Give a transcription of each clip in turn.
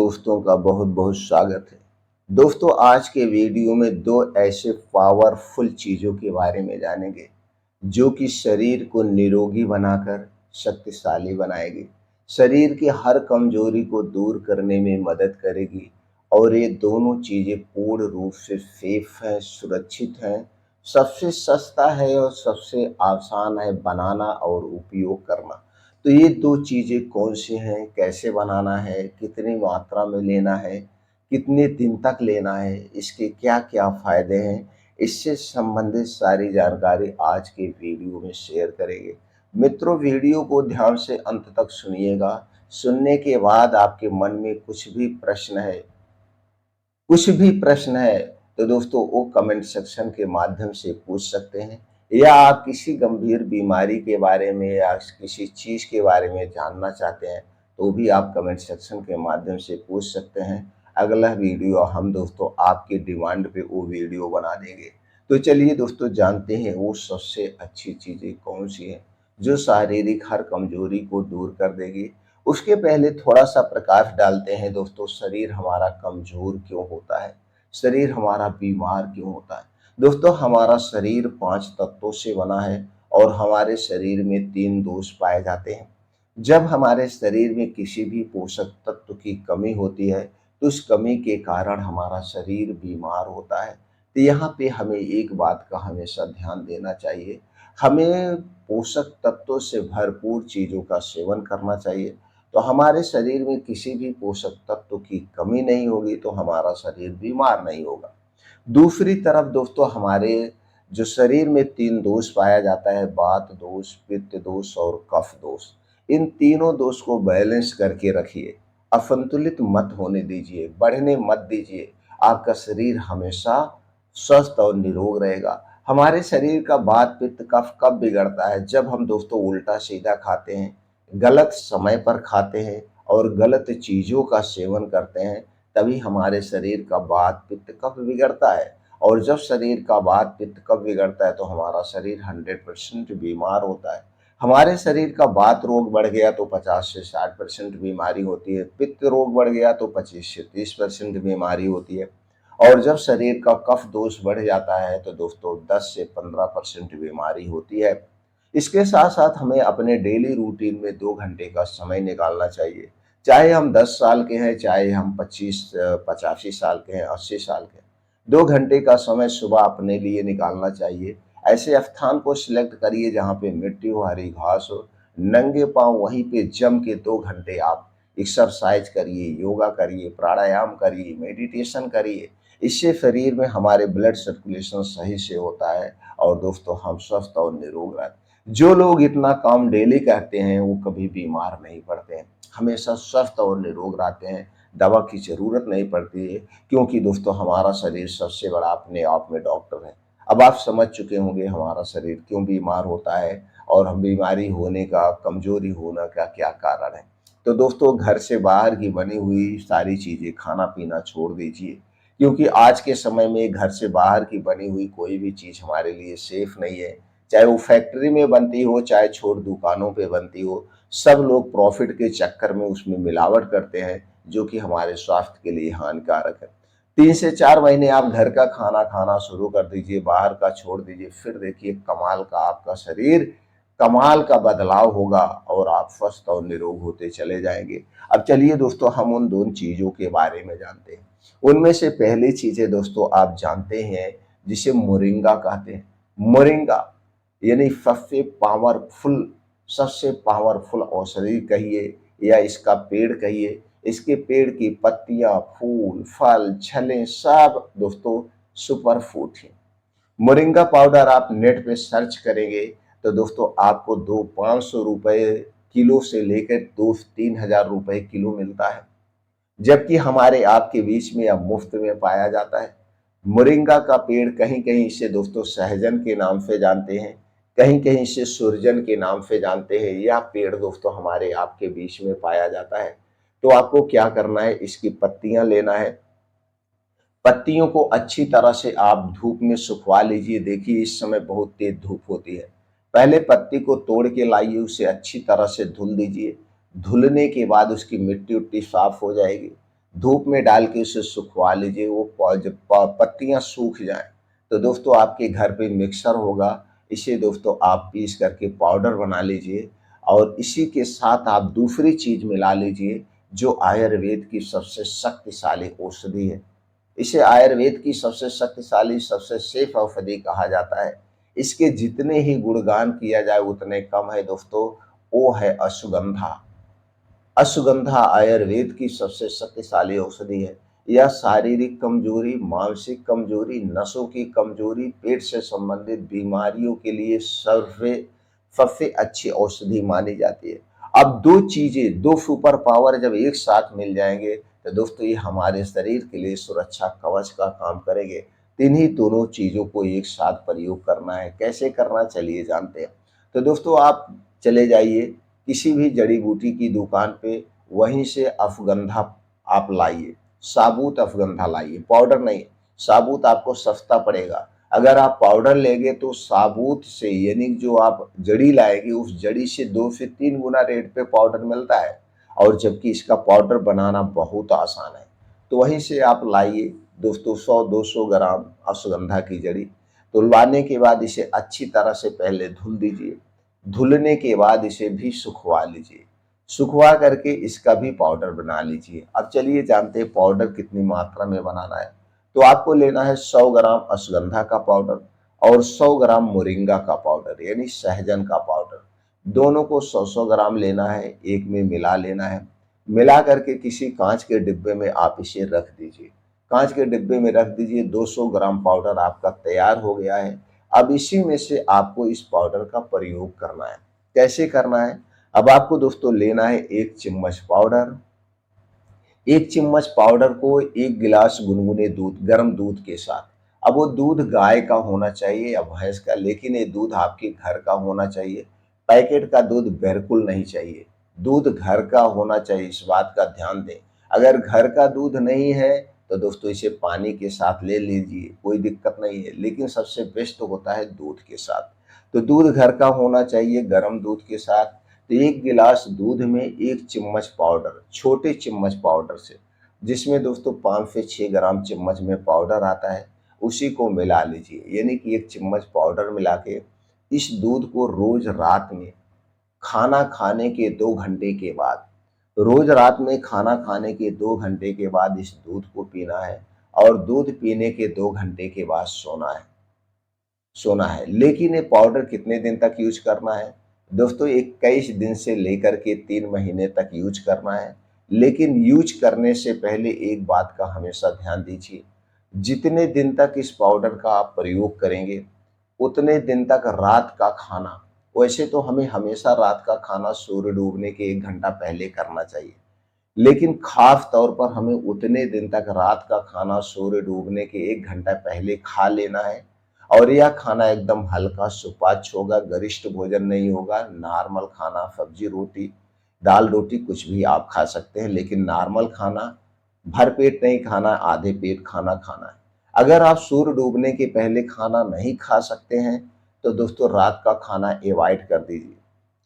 दोस्तों का बहुत बहुत स्वागत है। दोस्तों, आज के वीडियो में दो ऐसे पावरफुल चीज़ों के बारे में जानेंगे जो कि शरीर को निरोगी बनाकर शक्तिशाली बनाएगी, शरीर की हर कमजोरी को दूर करने में मदद करेगी। और ये दोनों चीज़ें पूर्ण रूप से सेफ हैं, सुरक्षित हैं, सबसे सस्ता है और सबसे आसान है बनाना और उपयोग करना। तो ये दो चीज़ें कौन सी हैं, कैसे बनाना है, कितनी मात्रा में लेना है, कितने दिन तक लेना है, इसके क्या-क्या फ़ायदे हैं, इससे संबंधित सारी जानकारी आज के वीडियो में शेयर करेंगे। मित्रों, वीडियो को ध्यान से अंत तक सुनिएगा। सुनने के बाद आपके मन में कुछ भी प्रश्न है तो दोस्तों वो कमेंट सेक्शन के माध्यम से पूछ सकते हैं, या आप किसी गंभीर बीमारी के बारे में या किसी चीज़ के बारे में जानना चाहते हैं तो भी आप कमेंट सेक्शन के माध्यम से पूछ सकते हैं। अगला वीडियो हम दोस्तों आपकी डिमांड पे वो वीडियो बना देंगे। तो चलिए दोस्तों, जानते हैं वो सबसे अच्छी चीज़ें कौन सी हैं जो शारीरिक हर कमजोरी को दूर कर देगी। उसके पहले थोड़ा-सा प्रकाश डालते हैं दोस्तों, शरीर हमारा कमज़ोर क्यों होता है? शरीर हमारा बीमार क्यों होता है? दोस्तों, हमारा शरीर 5 तत्वों से बना है और हमारे शरीर में 3 दोष पाए जाते हैं। जब हमारे शरीर में किसी भी पोषक तत्व की कमी होती है, तो उस कमी के कारण हमारा शरीर बीमार होता है। तो यहाँ पे हमें एक बात का हमेशा ध्यान देना चाहिए, हमें पोषक तत्वों से भरपूर चीज़ों का सेवन करना चाहिए। तो हमारे शरीर में किसी भी पोषक तत्व की कमी नहीं होगी तो हमारा शरीर बीमार नहीं होगा। दूसरी तरफ दोस्तों, हमारे जो शरीर में 3 दोष पाया जाता है, वात दोष, पित्त दोष और कफ दोष। इन तीनों दोष को बैलेंस करके रखिए, असंतुलित मत होने दीजिए, बढ़ने मत दीजिए। आपका शरीर हमेशा स्वस्थ और निरोग रहेगा। हमारे शरीर का वात, पित्त, कफ कब बिगड़ता है? जब हम दोस्तों उल्टा-सीधा खाते हैं, गलत समय पर खाते हैं और गलत चीज़ों का सेवन करते हैं, तभी हमारे शरीर का वात, पित्त, कफ बिगड़ता है। और जब शरीर का वात, पित्त, कफ बिगड़ता है तो हमारा शरीर 100% बीमार होता है। हमारे शरीर का वात रोग बढ़ गया तो 50 से 60% बीमारी होती है, पित्त रोग बढ़ गया तो 25 से 30% बीमारी होती है। और जब शरीर का कफ दोष बढ़ जाता है तो दोस्तों 10 से 15% बीमारी होती है। इसके साथ-साथ हमें अपने डेली रूटीन में 2 घंटे का समय निकालना चाहिए। चाहे हम 10 साल के हैं, चाहे हम 85 साल के हैं, 80 साल के हैं। 2 घंटे का समय सुबह अपने लिए निकालना चाहिए। ऐसे स्थान को सिलेक्ट करिए जहाँ पे मिट्टी हो, हरी घास हो, नंगे पाँव वहीं पे जम के 2 घंटे आप एक्सरसाइज करिए, योगा करिए, प्राणायाम करिए, मेडिटेशन करिए। इससे शरीर में हमारे ब्लड सर्कुलेशन सही से होता है और दोस्तों हम स्वस्थ और निरोग रहते हैं। जो लोग इतना काम डेली करते हैं वो कभी बीमार नहीं पड़ते हैं, हमेशा स्वस्थ और निरोग रहते हैं। दवा की ज़रूरत नहीं पड़ती है, क्योंकि दोस्तों हमारा शरीर सबसे बड़ा अपने आप में डॉक्टर है। अब आप समझ चुके होंगे हमारा शरीर क्यों बीमार होता है और हम बीमारी होने का, कमज़ोरी होने का क्या कारण है। तो दोस्तों, घर से बाहर की बनी हुई सारी चीज़ें खाना-पीना छोड़ दीजिए, क्योंकि आज के समय में घर से बाहर की बनी हुई कोई भी चीज़ हमारे लिए सेफ नहीं है। चाहे वो फैक्ट्री में बनती हो, चाहे छोट दुकानों पे बनती हो, सब लोग प्रॉफिट के चक्कर में उसमें मिलावट करते हैं, जो कि हमारे स्वास्थ्य के लिए हानिकारक है। 3 से 4 महीने आप घर का खाना खाना शुरू कर दीजिए, बाहर का छोड़ दीजिए, फिर देखिए कमाल का आपका शरीर, कमाल का बदलाव होगा और आप स्वस्थ और निरोग होते चले जाएँगे। अब चलिए दोस्तों, हम उन 2 चीज़ों के बारे में जानते हैं। उनमें से पहली चीज़ है दोस्तों, आप जानते हैं जिसे मोरिंगा कहते हैं। मोरिंगा यानी सबसे पावरफुल औषधि कहिए या इसका पेड़ कहिए, इसके पेड़ की पत्तियां, फूल, फल, छलें सब दोस्तों सुपर फूड हैं। मोरिंगा पाउडर आप नेट पे सर्च करेंगे तो दोस्तों आपको दो 500 रुपए किलो से लेकर 2-3 हज़ार रुपए किलो मिलता है, जबकि हमारे आपके बीच में अब मुफ्त में पाया जाता है। मोरिंगा का पेड़ कहीं कहीं इसे दोस्तों सहजन के नाम से जानते हैं, कहीं कहीं इसे सुरजन के नाम से जानते हैं। यह पेड़ दोस्तों हमारे आपके बीच में पाया जाता है। तो आपको क्या करना है, इसकी पत्तियां लेना है, पत्तियों को अच्छी तरह से आप धूप में सुखवा लीजिए। देखिए इस समय बहुत तेज धूप होती है। पहले पत्ती को तोड़ के लाइए, उसे अच्छी तरह से धुल दीजिए। धुलने के बाद उसकी मिट्टी उट्टी साफ हो जाएगी। धूप में डाल के उसे सुखवा लीजिए। वो जब पत्तियां सूख जाएं तो दोस्तों आपके घर पे मिक्सर होगा, इसे दोस्तों आप पीस करके पाउडर बना लीजिए और इसी के साथ आप दूसरी चीज मिला लीजिए जो आयुर्वेद की सबसे शक्तिशाली औषधि है। इसे आयुर्वेद की सबसे शक्तिशाली, सबसे सेफ औषधि कहा जाता है। इसके जितने ही गुणगान किया जाए उतने कम है दोस्तों। वो है अश्वगंधा। अश्वगंधा आयुर्वेद की सबसे शक्तिशाली औषधि है। यह शारीरिक कमजोरी, मानसिक कमजोरी, नसों की कमजोरी, पेट से संबंधित बीमारियों के लिए सर्वे सबसे अच्छी औषधि मानी जाती है। अब दो चीजें, दो सुपर पावर जब एक साथ मिल जाएंगे तो दोस्तों ये हमारे शरीर के लिए सुरक्षा कवच का काम करेंगे। इन्हीं दोनों चीजों को एक साथ प्रयोग करना है। कैसे करना, चलिए जानते हैं। तो दोस्तों आप चले जाइए किसी भी जड़ी बूटी की दुकान पे, वहीं से अफगंधा आप लाइए, साबुत अफगंधा लाइए, पाउडर नहीं। साबुत आपको सस्ता पड़ेगा। अगर आप पाउडर लेंगे तो साबुत से यानी जो आप जड़ी लाएंगे उस जड़ी से 2 से 3 गुना रेट पे पाउडर मिलता है, और जबकि इसका पाउडर बनाना बहुत आसान है। तो वहीं से आप लाइए दोस्तों 100-200 ग्राम अश्वगंधा की जड़ी। तो लाने के बाद इसे अच्छी तरह से पहले धुल दीजिए। धुलने के बाद इसे भी सुखवा लीजिए। सुखवा करके इसका भी पाउडर बना लीजिए। अब चलिए जानते हैं पाउडर कितनी मात्रा में बनाना है। तो आपको लेना है 100 ग्राम अश्वगंधा का पाउडर और 100 ग्राम मोरिंगा का पाउडर यानी सहजन का पाउडर। दोनों को 100-100 ग्राम लेना है, एक में मिला लेना है। मिला करके किसी कांच के डिब्बे में आप इसे रख दीजिए। कांच के डिब्बे में रख दीजिए। 200 ग्राम पाउडर आपका तैयार हो गया है। अब इसी में से आपको इस पाउडर का प्रयोग करना है। कैसे करना है? अब आपको दोस्तों लेना है 1 चम्मच पाउडर। 1 चम्मच पाउडर को 1 गिलास गुनगुने दूध, गर्म दूध के साथ। अब वो दूध गाय का होना चाहिए या भैंस का, लेकिन ये दूध आपके घर का होना चाहिए। पैकेट का दूध बिल्कुल नहीं चाहिए। दूध घर का होना चाहिए, इस बात का ध्यान दें। अगर घर का दूध नहीं है तो दोस्तों इसे पानी के साथ ले लीजिए, कोई दिक्कत नहीं है, लेकिन सबसे बेस्ट तो होता है दूध के साथ। तो दूध घर का होना चाहिए गर्म दूध के साथ। तो 1 गिलास दूध में 1 चम्मच पाउडर, छोटे चम्मच पाउडर से, जिसमें दोस्तों 5 से 6 ग्राम चम्मच में पाउडर आता है, उसी को मिला लीजिए। यानी कि 1 चम्मच पाउडर मिला के इस दूध को रोज रात में खाना खाने के 2 घंटे के बाद, रोज रात में खाना खाने के 2 घंटे के बाद इस दूध को पीना है, और दूध पीने के 2 घंटे के बाद सोना है। लेकिन ये पाउडर कितने दिन तक यूज करना है? दोस्तों 21 दिन से लेकर के 3 महीने तक यूज करना है। लेकिन यूज करने से पहले एक बात का हमेशा ध्यान दीजिए, जितने दिन तक इस पाउडर का आप प्रयोग करेंगे उतने दिन तक रात का खाना, वैसे तो हमें हमेशा रात का खाना सूर्य डूबने के 1 घंटा पहले करना चाहिए, लेकिन खास तौर पर हमें उतने दिन तक रात का खाना सूर्य डूबने के 1 घंटा पहले खा लेना है। और यह खाना एकदम हल्का सुपाच्य होगा, गरिष्ठ भोजन नहीं होगा। नॉर्मल खाना, सब्जी रोटी, दाल रोटी कुछ भी आप खा सकते हैं, लेकिन नॉर्मल खाना, भर पेट नहीं खाना, आधे पेट खाना खाना है। अगर आप सूर्य डूबने के पहले खाना नहीं खा सकते हैं तो दोस्तों रात का खाना अवॉइड कर दीजिए।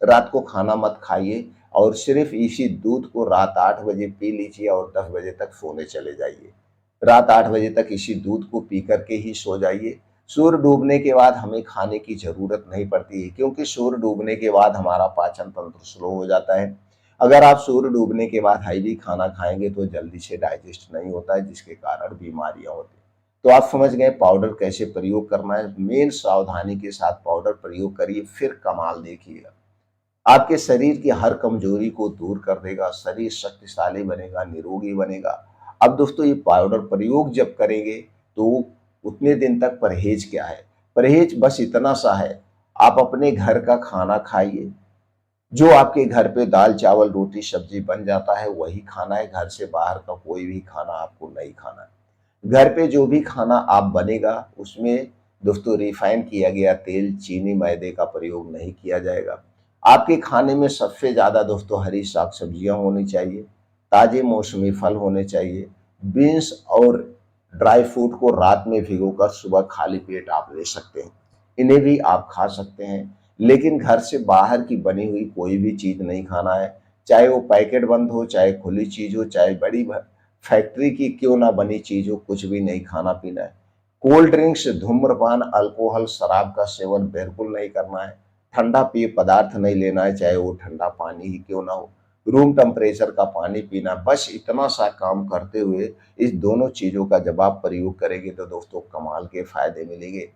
रात को खाना मत खाइए और सिर्फ इसी दूध को रात 8 बजे पी लीजिए और 10 बजे तक सोने चले जाइए। रात 8 बजे तक इसी दूध को पी करके ही सो जाइए। सूर्य डूबने के बाद हमें खाने की ज़रूरत नहीं पड़ती है, क्योंकि सूर्य डूबने के बाद हमारा पाचन तंत्र स्लो हो जाता है। अगर आप सूर्य डूबने के बाद हैवी खाना खाएंगे तो जल्दी से डाइजेस्ट नहीं होता है, जिसके कारण बीमारियां होती हैं। तो आप समझ गए पाउडर कैसे प्रयोग करना है। मेन सावधानी के साथ पाउडर प्रयोग करिए, फिर कमाल देखिएगा। आपके शरीर की हर कमजोरी को दूर कर देगा, शरीर शक्तिशाली बनेगा, निरोगी बनेगा। अब दोस्तों ये पाउडर प्रयोग जब करेंगे तो उतने दिन तक परहेज क्या है? परहेज बस इतना सा है, आप अपने घर का खाना खाइए। जो आपके घर पे दाल चावल रोटी सब्जी बन जाता है वही खाना है। घर से बाहर का कोई भी खाना आपको नहीं खाना है। घर पे जो भी खाना आप बनेगा उसमें दोस्तों रिफाइन किया गया तेल, चीनी, मैदे का प्रयोग नहीं किया जाएगा। आपके खाने में सबसे ज्यादा दोस्तों हरी साग सब्जियां होनी चाहिए, ताजे मौसमी फल होने चाहिए। बीन्स और ड्राई फ्रूट को रात में भिगोकर सुबह खाली पेट आप ले सकते हैं, इन्हें भी आप खा सकते हैं। लेकिन घर से बाहर की बनी हुई कोई भी चीज नहीं खाना है, चाहे वो पैकेट बंद हो, चाहे खुली चीज हो, चाहे बड़ी फैक्ट्री की क्यों ना बनी चीज़ों कुछ भी नहीं खाना पीना है। कोल्ड ड्रिंक्स, धूम्रपान, अल्कोहल, शराब का सेवन बिल्कुल नहीं करना है। ठंडा पेय पदार्थ नहीं लेना है, चाहे वो ठंडा पानी ही क्यों ना हो। रूम टेम्परेचर का पानी पीना, बस इतना सा काम करते हुए इस दोनों चीज़ों का जब आप प्रयोग करेंगे तो दोस्तों कमाल के फ़ायदे मिलेंगे।